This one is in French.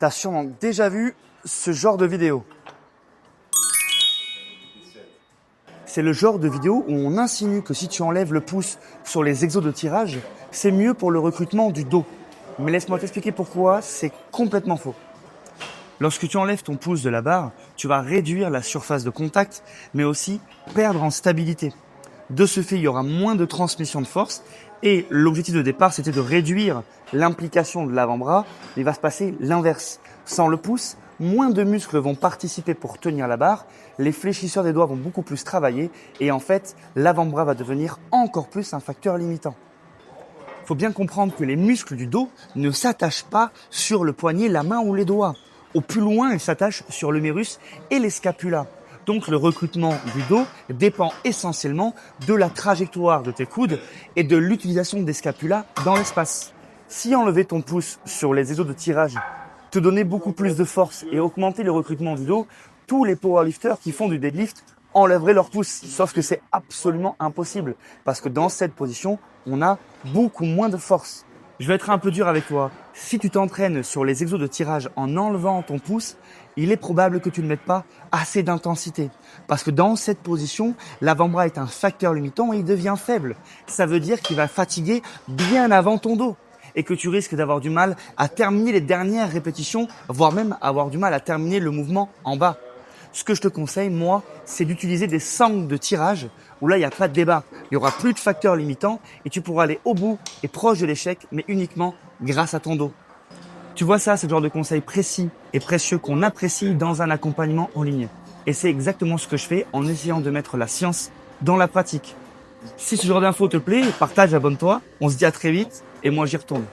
T'as sûrement déjà vu ce genre de vidéo. C'est le genre de vidéo où on insinue que si tu enlèves le pouce sur les exos de tirage, c'est mieux pour le recrutement du dos. Mais laisse-moi t'expliquer pourquoi c'est complètement faux. Lorsque tu enlèves ton pouce de la barre, tu vas réduire la surface de contact, mais aussi perdre en stabilité. De ce fait, il y aura moins de transmission de force et l'objectif de départ, c'était de réduire l'implication de l'avant-bras. Il va se passer l'inverse. Sans le pouce, moins de muscles vont participer pour tenir la barre, les fléchisseurs des doigts vont beaucoup plus travailler et en fait, l'avant-bras va devenir encore plus un facteur limitant. Il faut bien comprendre que les muscles du dos ne s'attachent pas sur le poignet, la main ou les doigts. Au plus loin, ils s'attachent sur l'humérus et les scapulas. Donc le recrutement du dos dépend essentiellement de la trajectoire de tes coudes et de l'utilisation des scapulas dans l'espace. Si enlever ton pouce sur les exos de tirage te donnait beaucoup plus de force et augmenter le recrutement du dos, tous les powerlifters qui font du deadlift enlèveraient leur pouce. Sauf que c'est absolument impossible parce que dans cette position, on a beaucoup moins de force. Je vais être un peu dur avec toi. Si tu t'entraînes sur les exos de tirage en enlevant ton pouce, il est probable que tu ne mettes pas assez d'intensité. Parce que dans cette position, l'avant-bras est un facteur limitant et il devient faible. Ça veut dire qu'il va fatiguer bien avant ton dos et que tu risques d'avoir du mal à terminer les dernières répétitions, voire même avoir du mal à terminer le mouvement en bas. Ce que je te conseille, moi, c'est d'utiliser des sangles de tirage où là, il n'y a pas de débat. Il n'y aura plus de facteurs limitants et tu pourras aller au bout et proche de l'échec, mais uniquement grâce à ton dos. Tu vois ça, c'est le genre de conseils précis et précieux qu'on apprécie dans un accompagnement en ligne. Et c'est exactement ce que je fais en essayant de mettre la science dans la pratique. Si ce genre d'infos te plaît, partage, abonne-toi. On se dit à très vite et moi j'y retourne.